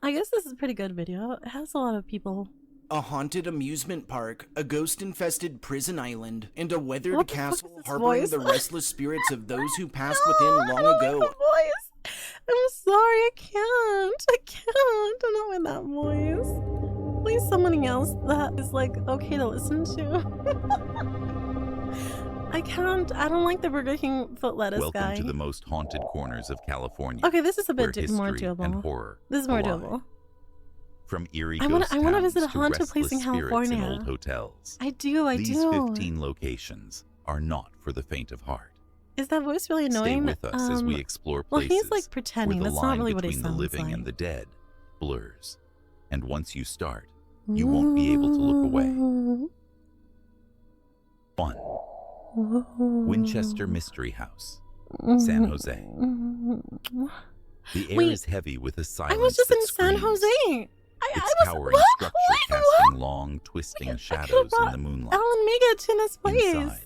I guess this is a pretty good video. It has a lot of people. A haunted amusement park, a ghost-infested prison island, and a weathered What the castle fuck is this harboring voice? the restless spirits of those who passed No, within I long don't ago. like the voice. I'm sorry, I can't. I'm not with that voice. Please, somebody else that is like okay to listen to. I can't. I don't like the Burger King foot lettuce Welcome guy. to the most haunted corners of California. Okay, this is a bit where more history doable. and horror This is more collide. doable. From eerie I ghost wanna towns visit a to haunted place in restless spirits in California. old hotels. I do. These 15 locations are not for the faint of heart. Is that voice really annoying? Stay with us as we explore well, places he's like pretending. where the That's line not really what he between the sounds living like. and the dead blurs. And once you start, you won't be able to look away. 1. Winchester Mystery House, San Jose. The air is heavy with a silence I was just that in San screams. Jose. Its towering structure casting long, twisting shadows in the moonlight. Alan Mega to this place. Inside,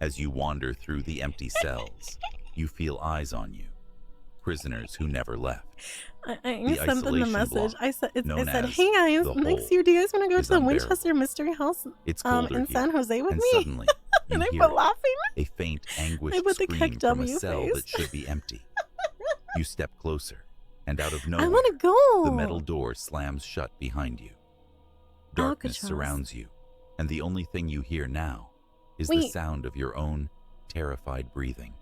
as you wander through the empty cells, you feel eyes on you. Prisoners who never left. I sent them the isolation message. block, I said, known hey as guys, the next Hole, year, do you guys want to go is to the unbearable. Winchester Mystery House It's colder in here, San Jose with and me? suddenly you And I hear put it, laughing. a faint, anguished I put the scream kick from a W cell face. that should be empty. You step closer, and out of I nowhere, want to go. the metal door slams shut behind you. Darkness Alcatraz. surrounds you, and the only thing you hear now is the sound of your own terrified breathing.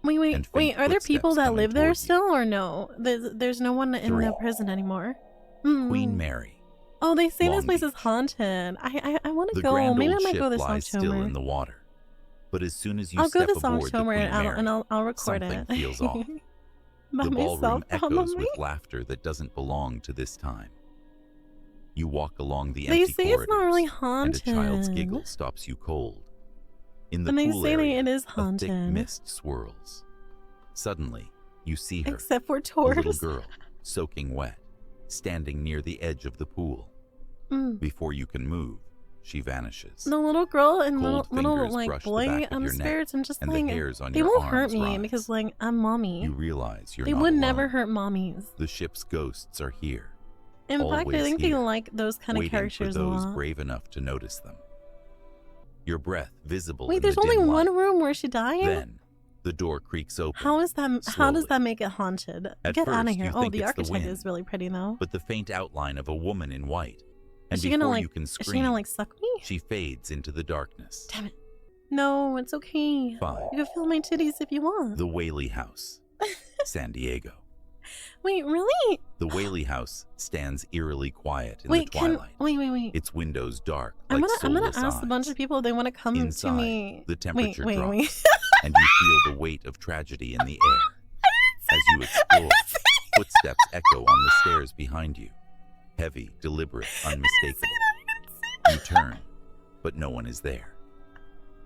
Wait, and faint are there people footsteps that coming live there toward you. still or no? There's no one in 3. the prison anymore. Queen Mary. Oh, they say this Long place is Beach. haunted. I want to The go. grand Maybe I old might ship go this lies still October. in the water. But as soon as you I'll go step this aboard the October Queen and Mary, I'll record something it. feels off. By The myself, ballroom echoes probably. with laughter that doesn't belong to this time. You walk along the They empty say it's not really corridors, and a child's haunted. giggle stops you cold. In the And they pool say area, it is a thick haunted. mist swirls. Suddenly, you see her, Except for a little tours. girl, soaking wet, standing near the edge of the pool. Before you can move, she vanishes. The little girl and Cold little fingers like brush the boy back of your neck, spirits. I'm just and like, the hairs on they your won't hurt arms me rise. because like I'm mommy. You realize you're They not would alone. never hurt mommies. The ship's ghosts are here. In fact, I always think here, they like those kind of waiting characters for a those lot. brave enough to notice them. Your breath visible Wait, in there's the only dim one light. room where she died? Then the door creaks open. How is that? How slowly. does that make it haunted? At Get out of first, here! you Oh, think the it's the architect wind, is really pretty though. But the faint outline of a woman in white, and Is she before gonna like? you can Is she scream, gonna like suck me? she fades into the darkness. Damn it! No, it's okay. 5. You can feel my titties if you want. The Whaley House, San Diego. Wait, really? The Whaley House stands eerily quiet in Wait, the twilight. wait. Its windows dark I'm like gonna soulless ask a bunch eyes. of people if they want to come Inside, to me. the temperature wait. drops, and you feel the weight of tragedy in the air. As you explore, footsteps echo on the stairs behind you. Heavy, deliberate, unmistakable. You turn, but no one is there.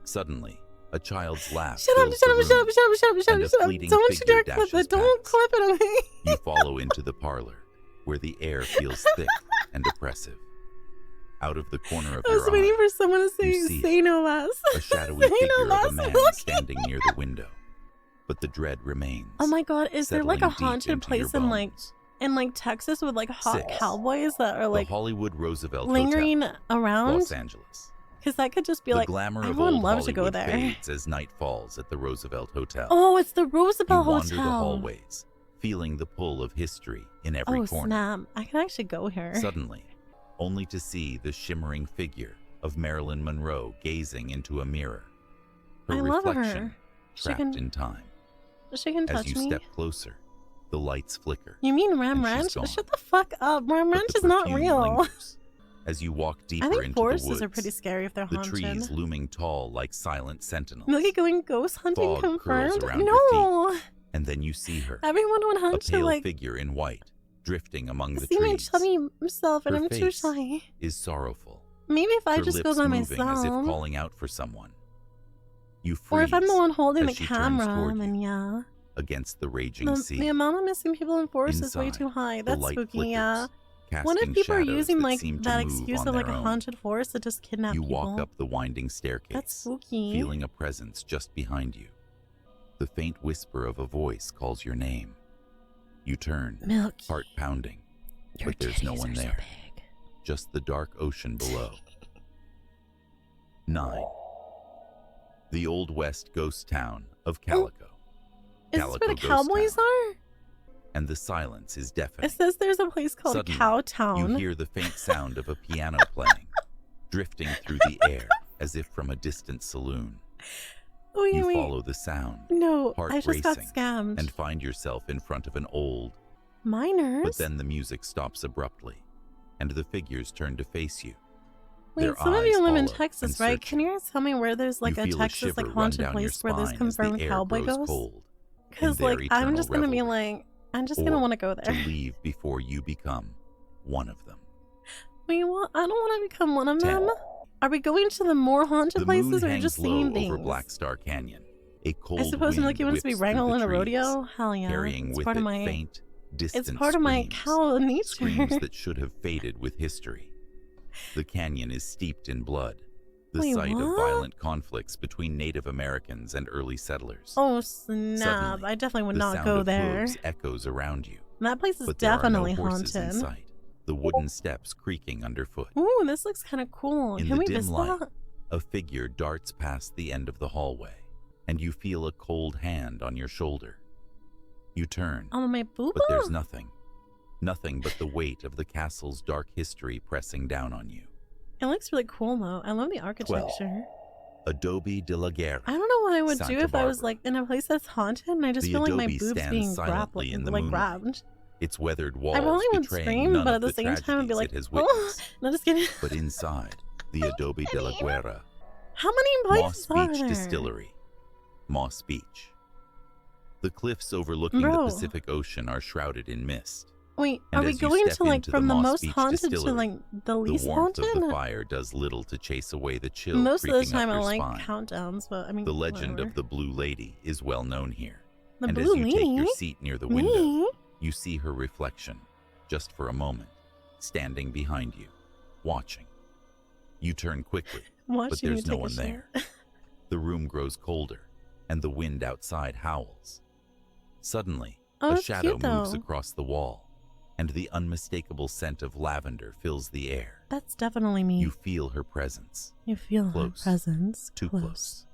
Suddenly, a child's laugh Shut up! fills Shut the up! Shut room, up! Shut up! Shut up! Shut and up! a Shut up! fleeting Don't you dare figure clip dashes it! Don't past. clip it on me! You follow into the parlor, where the air feels thick and oppressive. Out of the corner of I was your waiting eye, for someone to you say, see no less. a shadowy Say no figure of less, a man Milky. standing near the window. But the dread remains. Oh my god, is there like a settling deep haunted into your place in bones. like Texas with like hot 6. cowboys that are like the Hollywood Roosevelt lingering Hotel, around? Los Angeles. Because that could just be The like, glamour I of would old love to go Hollywood there. fades as night falls at the Roosevelt Hotel. Oh, it's the You Roosevelt wander Hotel. the hallways, feeling the pull of history in every Oh corner. snap! I can actually go here. Suddenly, only to see the shimmering figure of Marilyn Monroe gazing into a mirror. Her I love reflection her. She trapped can- in time. She can touch As you me. step closer, the lights flicker. You mean Ram and Ranch? she's gone. Shut the fuck up! Ram but Ranch the is not perfume real. lingers. As you walk deeper I think into forests the woods, are pretty scary if they're the haunted. trees looming tall like silent sentinels. Milky going ghost hunting Fog curls confirmed? around your No! And then you see her, Everyone would a hunt to pale like figure in white, drifting among the see my trees. chubby self and Her I'm too face shy. is sorrowful. Maybe if I her just go lips by moving as if myself. calling out for someone. You Or if I'm the freeze one holding the as she turns camera, toward then you. yeah. against the raging sea. The amount of missing people in forest is way Inside, too high. the That's light spooky, flickers, yeah. What if casting people are shadows using that like seem to that move excuse on of like a their own. haunted forest to just kidnap You people? walk up the winding staircase, That's spooky. feeling a presence just behind you. The faint whisper of a voice calls your name. You turn, Milky. heart pounding. but there's no one there. Just the dark ocean below. 9. The Old West ghost town of Calico. Is this where the cowboys are? And the silence is deafening. It says there's a place called Suddenly, Cowtown. You hear the faint sound of a piano playing, drifting through the air as if from a distant saloon. Wait. Follow the sound, No, heart I just got racing, scammed. and find yourself in front of an old Miners? But then the music stops abruptly, and the figures turn to face you. Wait, Their some of you eyes live in hollow Texas, and right? searching. Can you guys tell me where there's like You a feel Texas shiver like run haunted down your place where there's spine as the confirmed air cowboy grows ghosts? cold in Because their like I'm eternal just gonna be revelry. like, I'm just gonna Or want to go to there. leave before you become one of them. Wait, what? I don't want to become one of 10. them. Are we going to the more haunted The places, moon or hangs just low seeing over things? Black Star Canyon. A cold I suppose wind Milky wants to be whips through wrangled the in a trees, rodeo. Hell yeah! carrying It's with part it of my. faint, distant It's part of my screams, cow nature. screams that should have faded with history. The canyon is steeped in blood, the Wait, site of what? violent conflicts between Native Americans and early settlers. Oh snap! Suddenly, I definitely would the not sound go of there. hooves echoes around you, That place is but there definitely are no horses in haunted. sight. The wooden steps creaking underfoot. Ooh, this looks kind of cool. In Can the we dim visit light, that? a figure darts past the end of the hallway, and you feel a cold hand on your shoulder. You turn, Oh, my booba? but there's nothing. Nothing but the weight of the castle's dark history pressing down on you. It looks really cool though. I love the architecture. Adobe de la Guerra. I don't know what I would Santa do if I was Barbara. like in a place that's haunted and I just The feel like my adobe boobs stands being silently in the moonlight. grabbed. Its weathered walls I probably would betraying scream, none but of at the same time I'd be tragedies like, it has oh, witnessed. no, just kidding. But inside the Adobe de la Guerra, How many Moss places are Beach there? Distillery. Moss Beach. The cliffs overlooking the Bro. Pacific Ocean are shrouded in mist. Wait, And are we as you going step to like into from the the Moss most Beach haunted to Distillery, like the least The warmth haunted? of the fire does little to chase away the chill Most of the creeping up time I your like spine. countdowns, but I mean The legend whatever. of the Blue Lady is well known here. The and Blue as you take your Lady? seat near the window, Me? you see her reflection, just for a moment, standing behind you, watching. You turn quickly, Watching but you there's no take a one shit. there. The room grows colder, and the wind outside howls. Suddenly, Oh, a that's shadow cute, moves though. across the wall, and the unmistakable scent of lavender fills the air. That's definitely me. You feel her presence, You feel her close, presence. too close.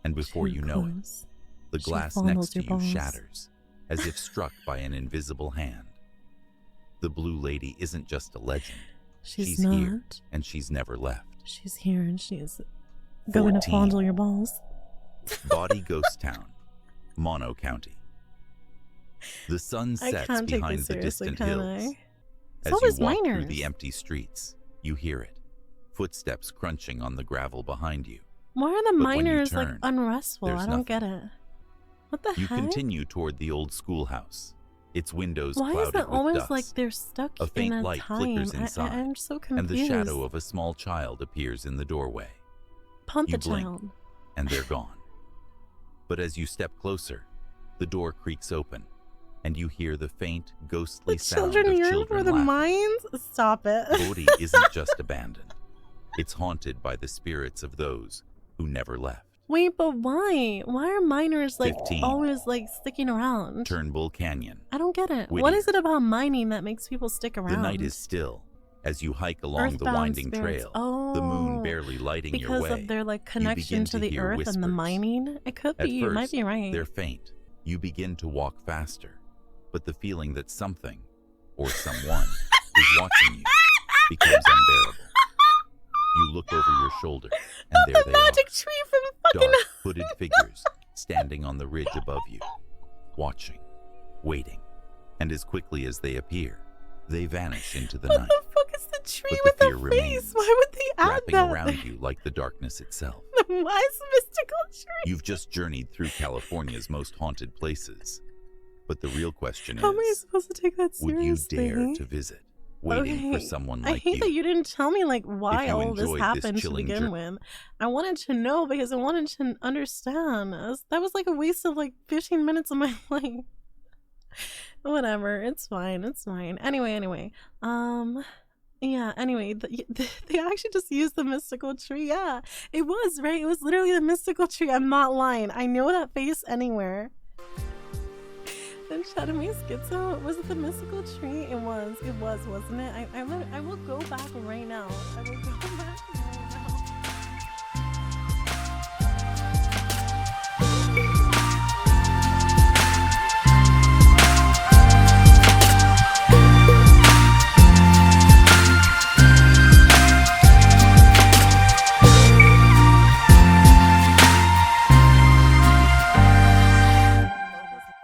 And before Too you know it, close. the She glass fondles next to your you balls. shatters, as if struck by an invisible hand. The Blue Lady isn't just a legend. She's here, not. and she's never left. She's here and she's going to 14. fondle your balls. Body Ghost Town, Mono County. The sun I sets can't take behind this the seriously, distant can hills. I? As So you is walk through miners. the empty streets, you hear it. Footsteps crunching on the gravel behind you. Why are the But when you miners like turn, unrestful? I there's don't nothing. get it. What the You heck? continue toward the old schoolhouse, its windows Why clouded is it with always dust. like they're stuck A faint in a light time? flickers inside, I'm so confused. and the shadow of a small child appears in the doorway. Pump you the blink. child. And they're gone. But as you step closer, the door creaks open, and you hear the faint, ghostly The sound children of yearn children for the laughing. mines? Stop it. Bodhi isn't just abandoned. It's haunted by the spirits of those who never left. Wait, but why? Why are miners like 15. always like sticking around? Turnbull Canyon. I don't get it. What Whittier. is it about mining that makes people stick around? The night is still as you hike along the Earthbound winding spirits. trail, the moon Oh, barely lighting your because way. of their like begin connection to to the hear earth and the whispers. mining. It could At be. You might first, be right. They're faint. You begin to walk faster, but the feeling that something or someone is watching you becomes unbearable. You look over your shoulder, and there the they magic are. tree from fucking. Dark, hooded figures standing on the ridge above you, watching, waiting, and as quickly as they appear, they vanish into the What night, the fuck is the tree But the with fear the face? remains, Why would they add wrapping that? around you like the darkness itself. Why is the mystical tree? You've just journeyed through California's most haunted places, but the real question How am I is, supposed to take that would seriously? you dare to visit, waiting for Okay, someone I like hate you? that you didn't tell me like why you all this enjoyed this happened to chilling begin with. I wanted to know because I wanted to understand. That was like a waste of like 15 minutes of my life. Whatever, it's fine. It's fine. Anyway. Yeah. Anyway, they actually just used the mystical tree. Yeah, it was right. It was literally the mystical tree. I'm not lying. I know that face anywhere. The in chat, am I schizo? Was it the mystical tree? It was, wasn't it? I will go back right now. I will go